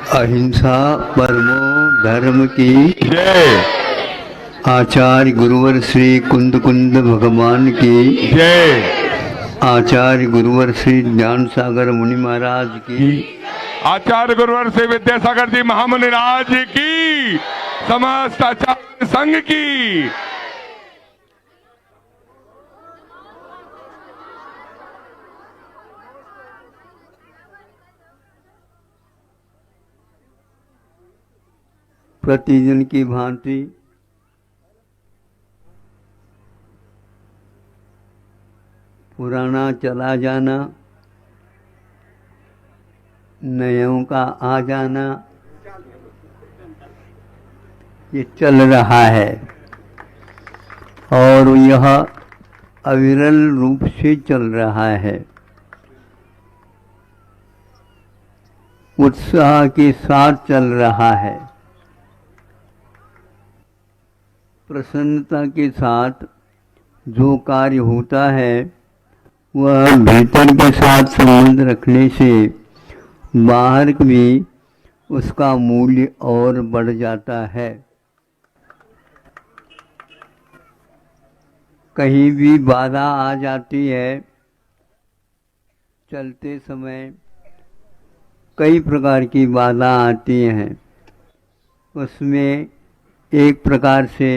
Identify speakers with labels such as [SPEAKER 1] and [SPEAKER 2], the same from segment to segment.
[SPEAKER 1] अहिंसा परमो धर्म की
[SPEAKER 2] जय।
[SPEAKER 1] आचार्य गुरुवर श्री कुंद कुंद भगवान की
[SPEAKER 2] जय।
[SPEAKER 1] आचार्य गुरुवर श्री ज्ञान सागर मुनि महाराज की
[SPEAKER 2] आचार्य गुरुवर श्री विद्यासागर जी महामुनि राज की समस्त आचार्य संघ की
[SPEAKER 1] प्रतिदिन की भांति पुराना चला जाना, नयों का आ जाना, ये चल रहा है और यह अविरल रूप से चल रहा है। उत्साह के साथ चल रहा है, प्रसन्नता के साथ जो कार्य होता है वह भीतर के साथ संबंध रखने से बाहर भी उसका मूल्य और बढ़ जाता है। कहीं भी बाधा आ जाती है, चलते समय कई प्रकार की बाधा आती हैं, उसमें एक प्रकार से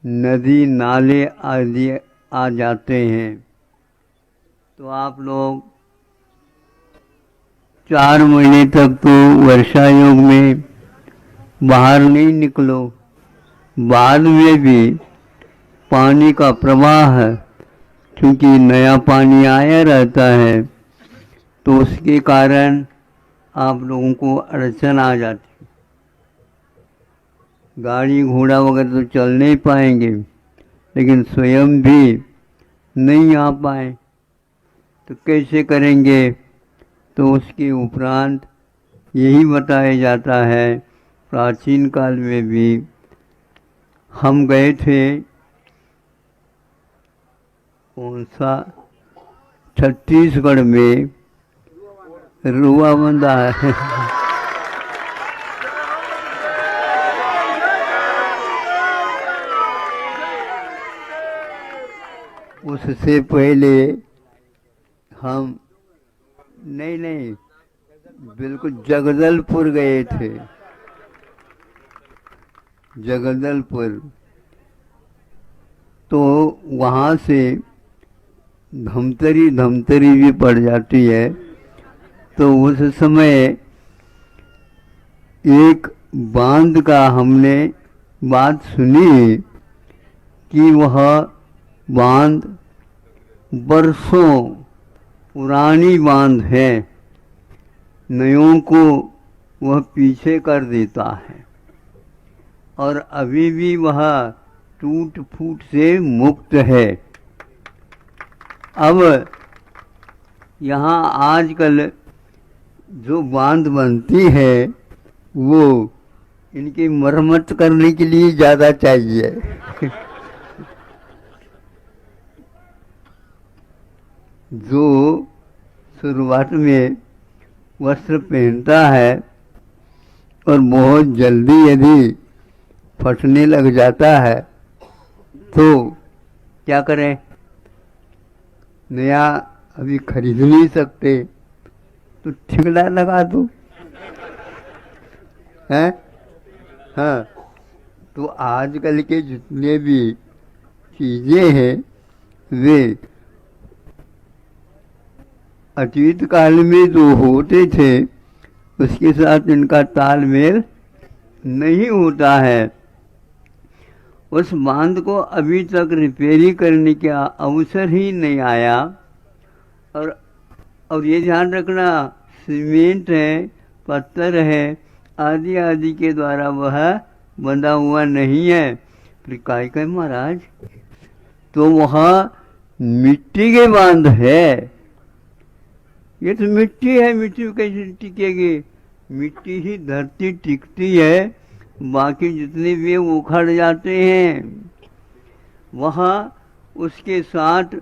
[SPEAKER 1] नदी नाले आदि आ जाते हैं। तो आप लोग 4 महीने तक तो वर्षा योग में बाहर नहीं निकलो, बाद में भी पानी का प्रवाह क्योंकि नया पानी आया रहता है तो उसके कारण आप लोगों को अड़चन आ जाती, गाड़ी घोड़ा वगैरह तो चल नहीं पाएंगे, लेकिन स्वयं भी नहीं आ पाए तो कैसे करेंगे। तो उसके उपरांत यही बताया जाता है, प्राचीन काल में भी हम गए थे, कौन सा छत्तीसगढ़ में रुआबंदा है उससे पहले हम नहीं बिल्कुल जगदलपुर गए थे। जगदलपुर तो वहाँ से धमतरी भी पड़ जाती है। तो उस समय एक बांध का हमने बात सुनी कि वह बांध बरसों पुरानी बांध है, नयों को वह पीछे कर देता है और अभी भी वह टूट फूट से मुक्त है। अब यहाँ आजकल जो बांध बनती है वो इनकी मरम्मत करने के लिए ज़्यादा चाहिए जो शुरुआत में वस्त्र पहनता है और बहुत जल्दी यदि फटने लग जाता है तो क्या करें, नया अभी खरीद नहीं सकते तो ठिकड़ा लगा दो, हैं? हाँ, तो आजकल के जितने भी चीज़ें हैं वे अतीत काल में जो होते थे उसके साथ इनका तालमेल नहीं होता है। उस बांध को अभी तक रिपेयरिंग करने का अवसर ही नहीं आया। और ये ध्यान रखना, सीमेंट है, पत्थर है आदि आदि के द्वारा वह बंधा हुआ नहीं है। फिर काय का महाराज, तो वह मिट्टी के बांध है। ये तो मिट्टी है, मिट्टी कैसे टिकेगी, मिट्टी ही धरती टिकती है, बाकी जितने भी उखड़ जाते हैं। वहाँ उसके साथ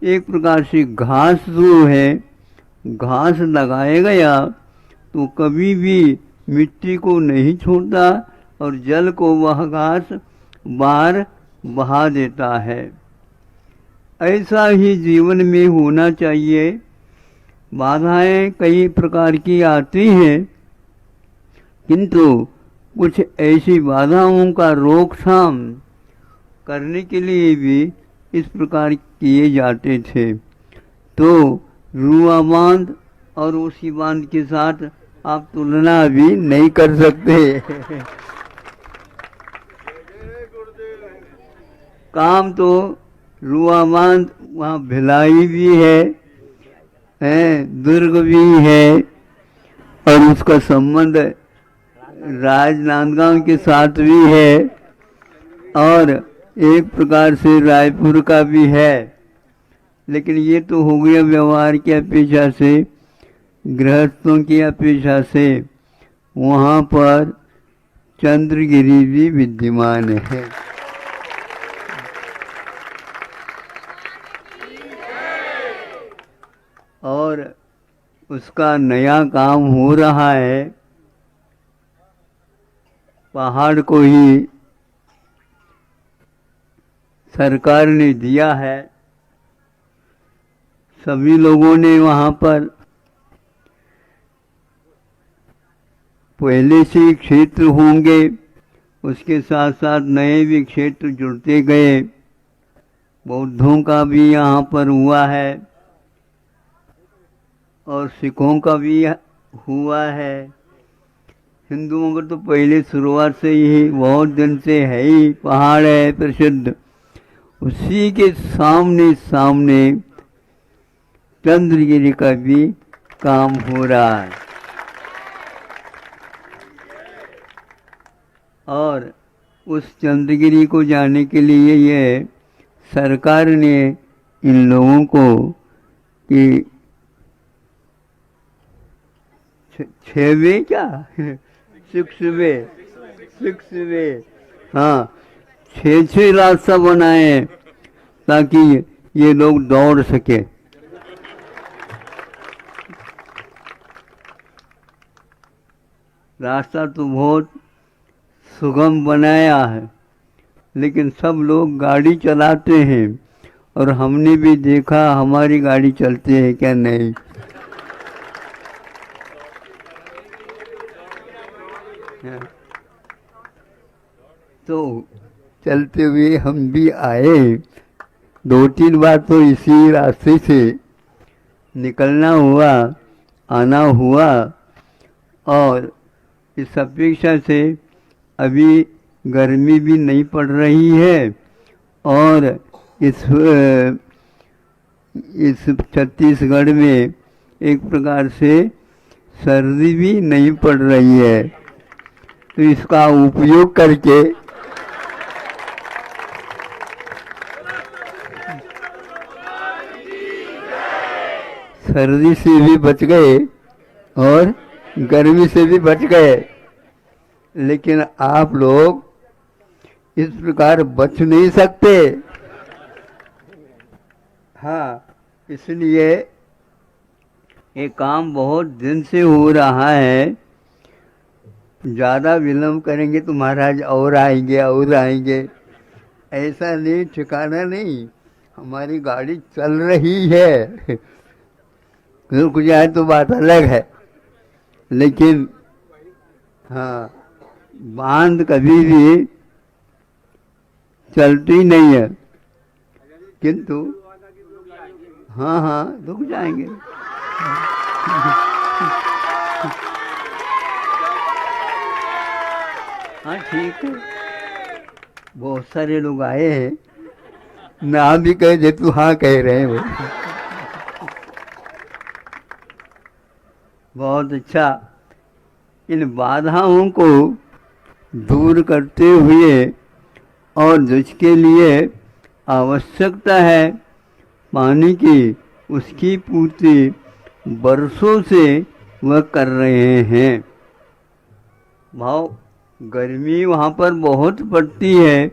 [SPEAKER 1] एक प्रकार से घास जो है, घास लगाया गया तो कभी भी मिट्टी को नहीं छोड़ता और जल को वह घास बाहर बहा देता है। ऐसा ही जीवन में होना चाहिए। बाधाएं कई प्रकार की आती हैं, किंतु कुछ ऐसी बाधाओं का रोकथाम करने के लिए भी इस प्रकार किए जाते थे। तो रुआ बांध और उसी बांध के साथ आप तुलना भी नहीं कर सकते। काम तो रुआ बांध वहाँ भिलाई भी है, दुर्ग भी है और उसका संबंध राजनांदगांव के साथ भी है और एक प्रकार से रायपुर का भी है। लेकिन ये तो हो गया व्यवहार की अपेक्षा से, गृहस्थों की अपेक्षा से। वहाँ पर चंद्रगिरी भी विद्यमान है। और उसका नया काम हो रहा है। पहाड़ को ही सरकार ने दिया है। सभी लोगों ने वहाँ पर पहले से क्षेत्र होंगे, उसके साथ साथ नए भी क्षेत्र जुड़ते गए। बौद्धों का भी यहाँ पर हुआ है और सिखों का भी हुआ है। हिंदुओं का तो पहले शुरुआत से ही बहुत दिन से है ही, पहाड़ है प्रसिद्ध। उसी के सामने सामने चंद्रगिरी का भी काम हो रहा है। और उस चंद्रगिरी को जाने के लिए ये सरकार ने इन लोगों को कि 6 क्या 6 वे हाँ 6 रास्ता बनाए ताकि ये लोग दौड़ सके। रास्ता तो बहुत सुगम बनाया है, लेकिन सब लोग गाड़ी चलाते हैं और हमने भी देखा हमारी गाड़ी चलती है क्या नहीं। तो चलते हुए हम भी आए। 2-3 बार तो इसी रास्ते से निकलना हुआ, आना हुआ। और इस अपेक्षा से अभी गर्मी भी नहीं पड़ रही है और इस छत्तीसगढ़ में एक प्रकार से सर्दी भी नहीं पड़ रही है। तो इसका उपयोग करके सर्दी से भी बच गए और गर्मी से भी बच गए। लेकिन आप लोग इस प्रकार बच नहीं सकते। हाँ, इसलिए ये काम बहुत दिन से हो रहा है। ज़्यादा विलम्ब करेंगे तो महाराज और आएंगे। ऐसा नहीं, ठिकाना नहीं। हमारी गाड़ी चल रही है, रुक जाए तो बात अलग है। लेकिन हाँ, बांध कभी भी चलती नहीं है, किंतु हाँ रुक जाएंगे। हाँ ठीक है। बहुत सारे लोग आए हैं, ना भी कहे जे तू हाँ कह रहे हो। बहुत अच्छा। इन बाधाओं को दूर करते हुए और जिसके लिए आवश्यकता है पानी की, उसकी पूर्ति बरसों से वह कर रहे हैं। भाव गर्मी वहाँ पर बहुत पड़ती है,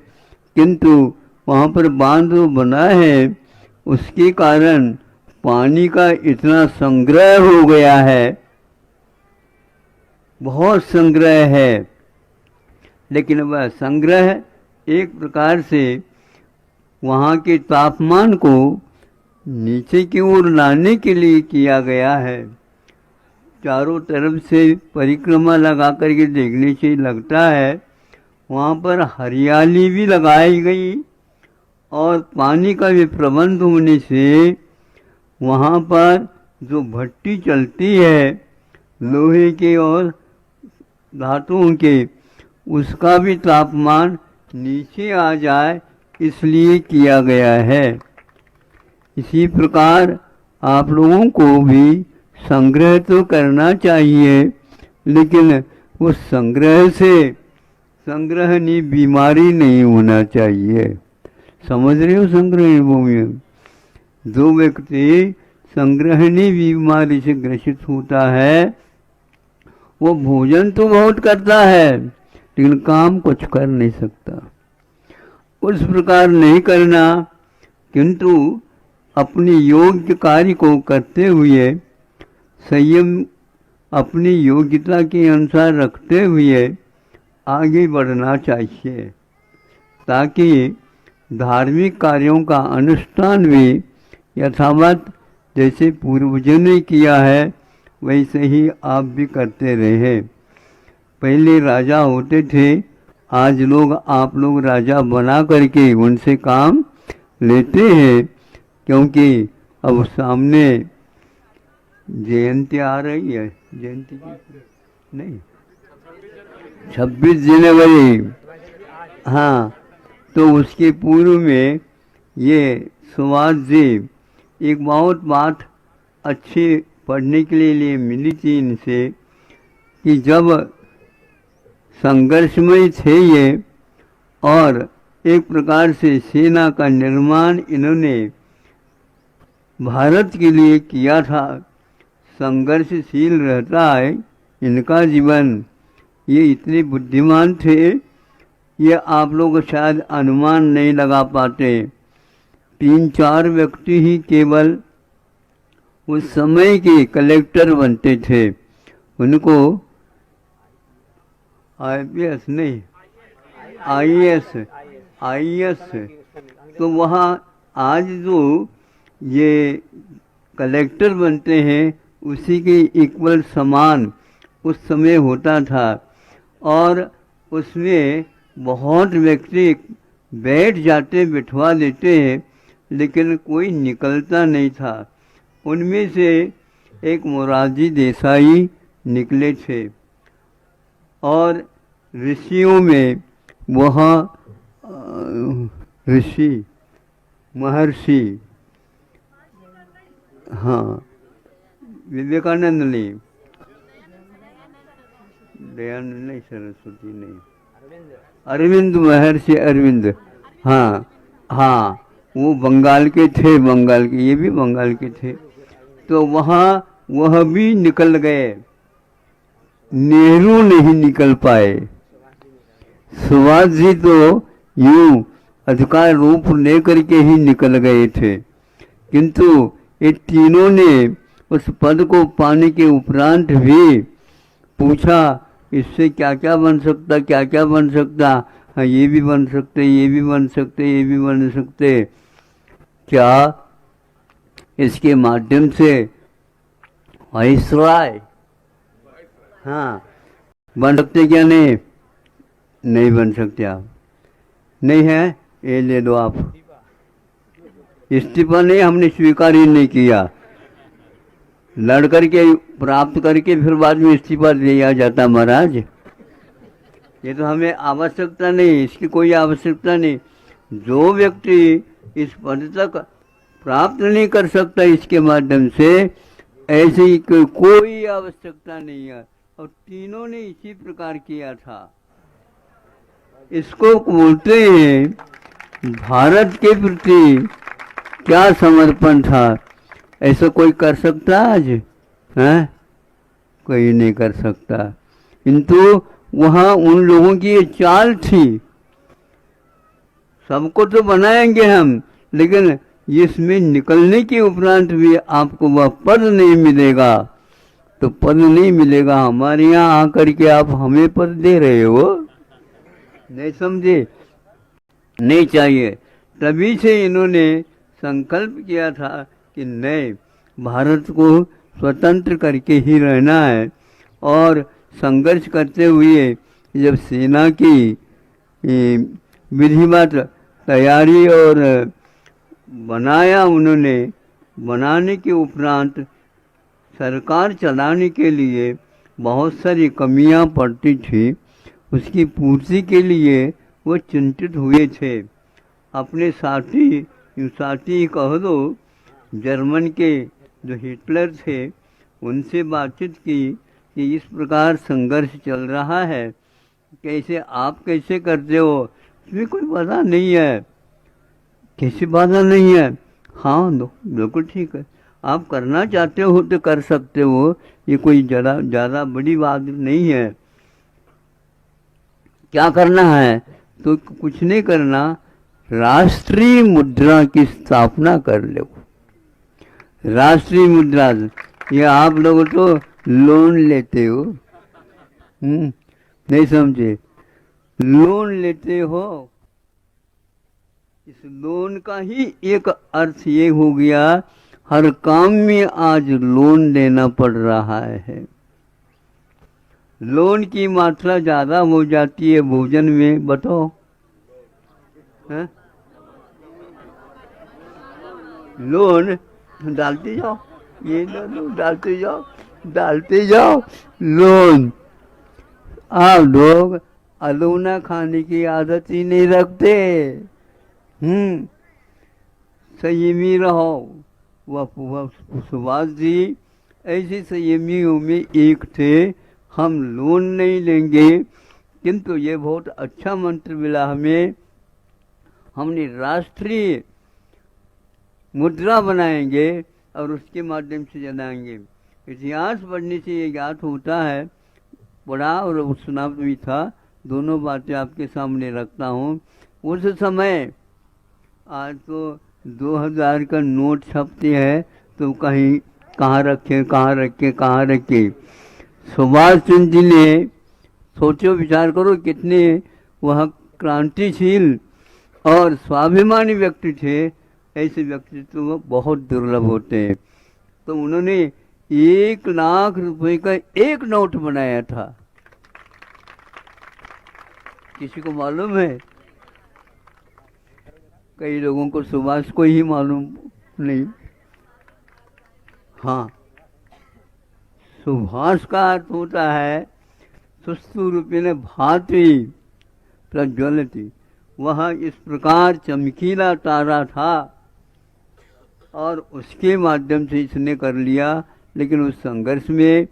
[SPEAKER 1] किंतु वहाँ पर बांध बना है, उसके कारण पानी का इतना संग्रह हो गया है बहुत संग्रह है, लेकिन वह संग्रह एक प्रकार से वहाँ के तापमान को नीचे की ओर लाने के लिए किया गया है। चारों तरफ से परिक्रमा लगा करके देखने से लगता है वहाँ पर हरियाली भी लगाई गई और पानी का भी प्रबंध होने से वहाँ पर जो भट्टी चलती है लोहे के और धातुओं के, उसका भी तापमान नीचे आ जाए इसलिए किया गया है। इसी प्रकार आप लोगों को भी संग्रह तो करना चाहिए, लेकिन उस संग्रह से संग्रहणी बीमारी नहीं होना चाहिए। समझ रहे हो संग्रहणी भूमि? जो व्यक्ति संग्रहणी बीमारी से ग्रसित होता है वो भोजन तो बहुत करता है लेकिन काम कुछ कर नहीं सकता। उस प्रकार नहीं करना, किंतु अपनी योग्य कार्य को करते हुए संयम अपनी योग्यता के अनुसार रखते हुए आगे बढ़ना चाहिए, ताकि धार्मिक कार्यों का अनुष्ठान भी यथावत जैसे पूर्वजों ने किया है वैसे ही आप भी करते रहे। पहले राजा होते थे, आज आप लोग राजा बना करके उनसे काम लेते हैं, क्योंकि अब सामने जयंती आ रही है। जयंती की नहीं, 26 जनवरी, हाँ, तो उसके पूर्व में ये सुभाष जी एक बहुत बात अच्छी पढ़ने के लिए मिली थी इनसे कि जब संघर्ष में थे ये और एक प्रकार से सेना का निर्माण इन्होंने भारत के लिए किया था। संघर्षशील रहता है इनका जीवन। ये इतने बुद्धिमान थे, ये आप लोग शायद अनुमान नहीं लगा पाते। 3-4 व्यक्ति ही केवल उस समय के कलेक्टर बनते थे। उनको IPS नहीं, IAS, तो वहाँ आज जो ये कलेक्टर बनते हैं उसी के इक्वल समान उस समय होता था, और उसमें बहुत व्यक्ति बैठ जाते, बिठवा देते हैं, लेकिन कोई निकलता नहीं था। उनमें से एक मोरारजी देसाई निकले थे, और ऋषियों में वहाँ ऋषि महर्षि, हाँ, विवेकानंद नहीं, दयानंद नहीं, सरस्वती नहीं, अरविंद, महर्षि अरविंद, हाँ हाँ, वो बंगाल के थे, बंगाल के, ये भी बंगाल के थे। तो वहाँ वह भी निकल गए, नेहरू नहीं निकल पाए। सुभाष जी तो यूं अधिकार रूप लेकर के ही निकल गए थे, किंतु ये तीनों ने उस पद को पाने के उपरांत भी पूछा इससे क्या क्या बन सकता, क्या क्या बन सकता। हाँ, ये भी बन सकते, ये भी बन सकते, ये भी बन सकते। क्या इसके माध्यम से वाइसराय, हाँ, बन सकते क्या? नहीं बन सकते। आप नहीं है, ये ले दो आप। इस्तीफा नहीं, हमने स्वीकार ही नहीं किया। लड़ करके प्राप्त करके फिर बाद में इस्तीफा दिया जाता महाराज। ये तो हमें आवश्यकता नहीं, इसकी कोई आवश्यकता नहीं। जो व्यक्ति इस पद तक प्राप्त नहीं कर सकता इसके माध्यम से, ऐसी कोई आवश्यकता नहीं है। और तीनों ने इसी प्रकार किया था। इसको बोलते हैं भारत के प्रति क्या समर्पण था। ऐसा कोई कर सकता आज? हैं? कोई नहीं कर सकता। किंतु वहाँ उन लोगों की ये चाल थी, सबको तो बनाएंगे हम, लेकिन इसमें निकलने के उपरांत भी आपको वह पद नहीं मिलेगा। तो पद नहीं मिलेगा। हमारे यहाँ आकर के आप हमें पद दे रहे हो, नहीं समझे, नहीं चाहिए। तभी से इन्होंने संकल्प किया था कि नहीं, भारत को स्वतंत्र करके ही रहना है। और संघर्ष करते हुए जब सेना की विधिवत तैयारी और बनाया उन्होंने, बनाने के उपरांत सरकार चलाने के लिए बहुत सारी कमियां पड़ती थी, उसकी पूर्ति के लिए वो चिंतित हुए थे। अपने साथी कह दो, जर्मन के जो हिटलर थे, उनसे बातचीत की कि इस प्रकार संघर्ष चल रहा है, कैसे आप कैसे करते हो, इसमें कोई बाधा नहीं है। कैसी बाधा नहीं है? हाँ बिल्कुल ठीक है, आप करना चाहते हो तो कर सकते हो, ये कोई ज़्यादा बड़ी बात नहीं है। क्या करना है? तो कुछ नहीं करना, राष्ट्रीय मुद्रा की स्थापना कर लो। राष्ट्रीय मुद्रा, ये आप लोग तो लोन लेते हो, नहीं समझे, लोन लेते हो। इस लोन का ही एक अर्थ ये हो गया, हर काम में आज लोन लेना पड़ रहा है। लोन की मात्रा ज्यादा हो जाती है भोजन में, बताओ है? लोन डालते जाओ, ये डालते जाओ लोन। आप लोग अलोना खाने की आदत ही नहीं रखते। संयमी रहो। वह सुभाष जी ऐसे संयमियों में एक थे। हम लोन नहीं लेंगे, किंतु ये बहुत अच्छा मंत्र मिला हमें, हमने राष्ट्रीय मुद्रा बनाएंगे और उसके माध्यम से जलाएंगे। इतिहास पढ़ने से ये ज्ञात होता है, पढ़ा और सुना भी था, दोनों बातें आपके सामने रखता हूँ। उस समय, आज तो 2000 का नोट छपते हैं तो कहीं कहाँ रखे। सुभाष चंद्र जी ने, सोचो विचार करो, कितने वह क्रांतिशील और स्वाभिमानी व्यक्ति थे। ऐसे व्यक्तित्व बहुत दुर्लभ होते हैं। तो उन्होंने 1 लाख रुपए का एक नोट बनाया था। किसी को मालूम है? कई लोगों को सुभाष को ही मालूम नहीं। हाँ, सुभाष का अर्थ होता है सुस्तु रूपेण भाति प्रज्वलति। वह इस प्रकार चमकीला तारा था और उसके माध्यम से इसने कर लिया। लेकिन उस संघर्ष में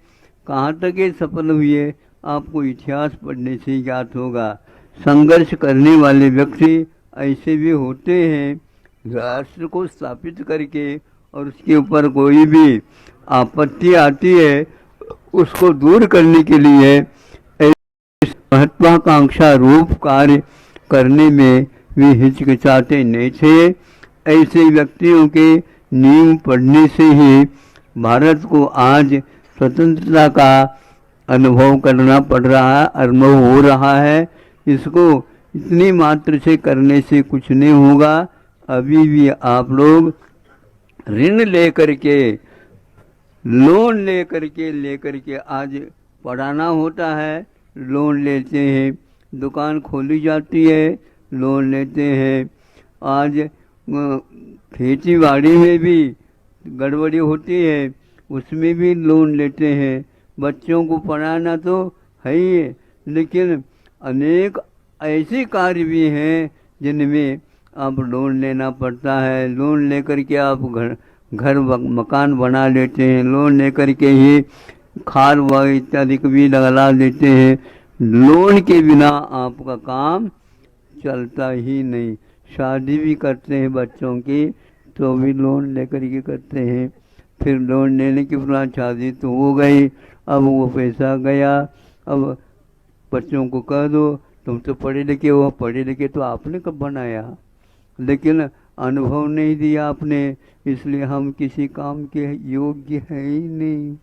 [SPEAKER 1] कहाँ तक ये सफल हुए, आपको इतिहास पढ़ने से ज्ञात होगा। संघर्ष करने वाले व्यक्ति ऐसे भी होते हैं, राष्ट्र को स्थापित करके और उसके ऊपर कोई भी आपत्ति आती है उसको दूर करने के लिए महत्वाकांक्षा रूप कार्य करने में वे हिचकिचाते नहीं थे। ऐसे व्यक्तियों के नींव पढ़ने से ही भारत को आज स्वतंत्रता का अनुभव करना पड़ रहा है, अनुभव हो रहा है। इसको इतनी मात्र से करने से कुछ नहीं होगा। अभी भी आप लोग ऋण लेकर के, लोन लेकर के आज पढ़ाना होता है। लोन लेते हैं, दुकान खोली जाती है, लोन लेते हैं। आज खेती बाड़ी में भी गड़बड़ी होती है, उसमें भी लोन लेते हैं। बच्चों को पढ़ाना तो है ही है, लेकिन अनेक ऐसे कार्य भी हैं जिनमें आप लोन लेना पड़ता है। लोन लेकर के आप घर मकान बना लेते हैं, लोन लेकर के ही खाद व इत्यादि को भी लगा लेते हैं। लोन के बिना आपका काम चलता ही नहीं। शादी भी करते हैं बच्चों की तो भी लोन लेकर के करते हैं। फिर लोन लेने के बाद शादी तो हो गई, अब वो पैसा गया। अब बच्चों को कह दो तुम तो पढ़े लिखे हो, पढ़े लिखे तो आपने कब बनाया, लेकिन अनुभव नहीं दिया आपने, इसलिए हम किसी काम के योग्य है ही नहीं।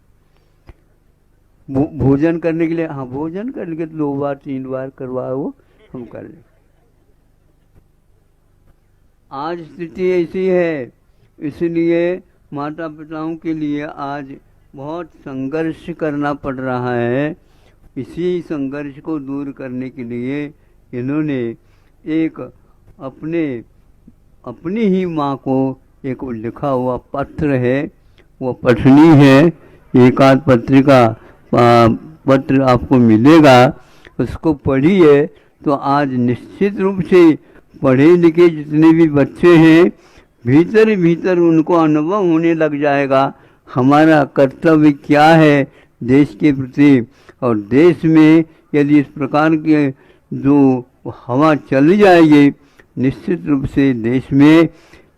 [SPEAKER 1] भोजन करने के लिए, हाँ भोजन करने के 2 बार 3 बार करवाओ, हम कर लें। आज स्थिति ऐसी है, इसलिए माता पिताओं के लिए आज बहुत संघर्ष करना पड़ रहा है। इसी संघर्ष को दूर करने के लिए इन्होंने एक अपनी ही माँ को एक लिखा हुआ पत्र है, वो पठनी है, एक आध पत्रिका पत्र आपको मिलेगा, उसको पढ़िए तो आज निश्चित रूप से पढ़े लिखे जितने भी बच्चे हैं भीतर भीतर उनको अनुभव होने लग जाएगा हमारा कर्तव्य क्या है देश के प्रति। और देश में यदि इस प्रकार के जो हवा चली जाएगी, निश्चित रूप से देश में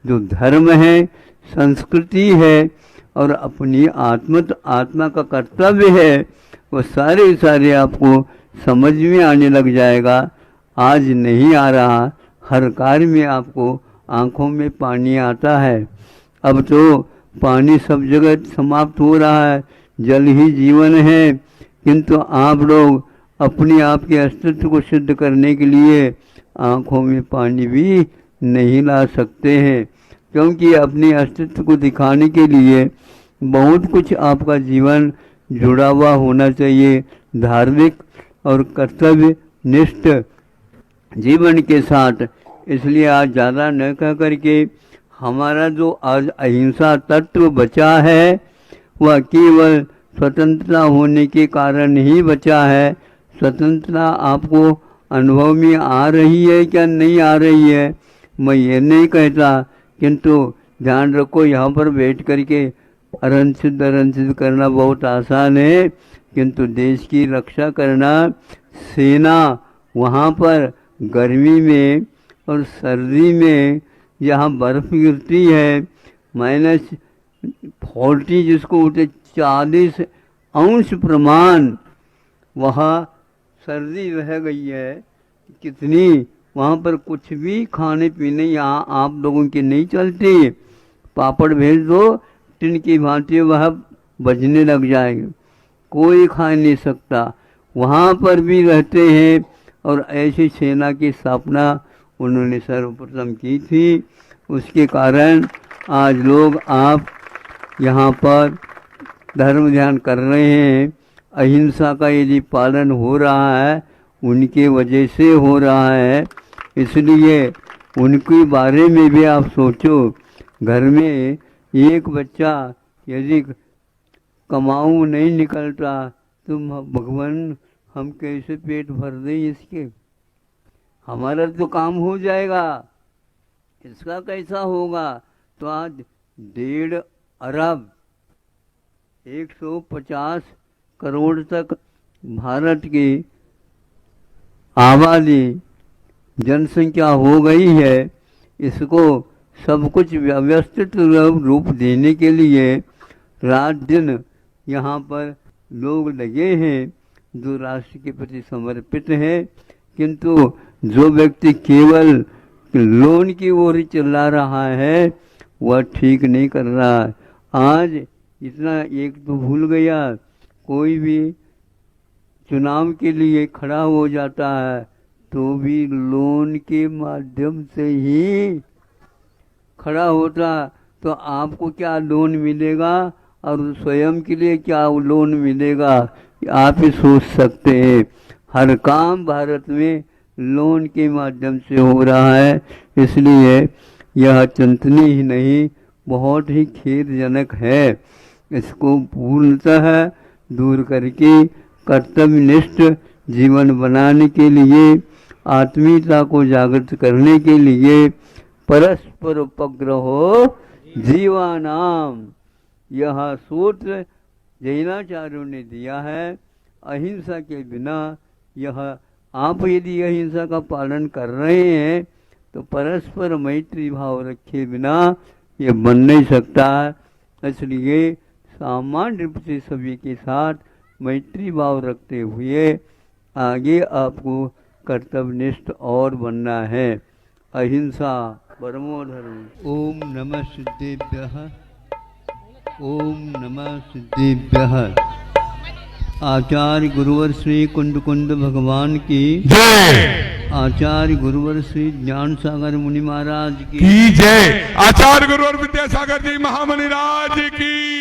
[SPEAKER 1] जो धर्म है, संस्कृति है और अपनी आत्मा का कर्तव्य है, वो सारे आपको समझ में आने लग जाएगा। आज नहीं आ रहा, हर कार्य में आपको आंखों में पानी आता है। अब तो पानी सब जगह समाप्त हो रहा है, जल ही जीवन है, किंतु आप लोग अपने आप के अस्तित्व को सिद्ध करने के लिए आंखों में पानी भी नहीं ला सकते हैं, क्योंकि अपने अस्तित्व को दिखाने के लिए बहुत कुछ आपका जीवन जुड़ा हुआ होना चाहिए, धार्मिक और कर्तव्य निष्ठ जीवन के साथ। इसलिए आज ज़्यादा न कह करके हमारा जो आज अहिंसा तत्व बचा है वह केवल स्वतंत्रता होने के कारण ही बचा है। स्वतंत्रता आपको अनुभव में आ रही है क्या नहीं आ रही है, मैं ये नहीं कहता, किंतु ध्यान रखो यहाँ पर बैठ करके अरनसिद्ध करना बहुत आसान है, किंतु देश की रक्षा करना, सेना वहाँ पर गर्मी में और सर्दी में जहाँ बर्फ गिरती है -40 जिसको बोलते 40 अंश प्रमाण, वहाँ सर्दी रह गई है कितनी, वहाँ पर कुछ भी खाने पीने यहाँ आप लोगों के नहीं चलते। पापड़ भेज दो टिन की भांति वह बजने लग जाएंगे, कोई खा नहीं सकता, वहाँ पर भी रहते हैं। और ऐसी सेना की स्थापना उन्होंने सर्वप्रथम की थी, उसके कारण आज लोग आप यहाँ पर धर्म ध्यान कर रहे हैं। अहिंसा का यदि पालन हो रहा है उनके वजह से हो रहा है, इसलिए उनके बारे में भी आप सोचो। घर में एक बच्चा यदि कमाऊ नहीं निकलता तो भगवान हम कैसे पेट भर दें इसके, हमारा तो काम हो जाएगा, इसका कैसा होगा। तो आज 1.5 अरब 150 करोड़ तक भारत की आबादी जनसंख्या हो गई है। इसको सब कुछ व्यवस्थित रूप देने के लिए रात दिन यहाँ पर लोग लगे हैं जो राष्ट्र के प्रति समर्पित है, किंतु जो व्यक्ति केवल लोन की ओर चला रहा है वह ठीक नहीं कर रहा है। आज इतना एक तो भूल गया, कोई भी चुनाव के लिए खड़ा हो जाता है तो भी लोन के माध्यम से ही खड़ा होता, तो आपको क्या लोन मिलेगा और स्वयं के लिए क्या लोन मिलेगा, आप ही सोच सकते हैं। हर काम भारत में लोन के माध्यम से हो रहा है, इसलिए यह चिंतनीय ही नहीं बहुत ही खेदजनक है। इसको पूर्णतः दूर करके कर्तव्यनिष्ठ जीवन बनाने के लिए, आत्मीयता को जागृत करने के लिए परस्पर उपग्रहो जीवानाम, यह सूत्र जैनाचार्यों ने दिया है। अहिंसा के बिना यह आप यदि अहिंसा का पालन कर रहे हैं तो परस्पर मैत्री भाव रखे बिना ये बन नहीं सकता। इसलिए सामान्य रूप से सभी के साथ मैत्री भाव रखते हुए आगे आपको कर्तव्यनिष्ठ और बनना है। अहिंसा परमो धर्म। ओम नमः सिद्धेभ्यः, ओम नमः सिद्धेभ्यः। आचार्य गुरुवर श्री कुंड कुंड भगवान की
[SPEAKER 2] जय।
[SPEAKER 1] आचार्य गुरुवर श्री ज्ञान सागर मुनि महाराज की
[SPEAKER 2] जय। आचार्य गुरुवर विद्यासागर जी महामुनि राज की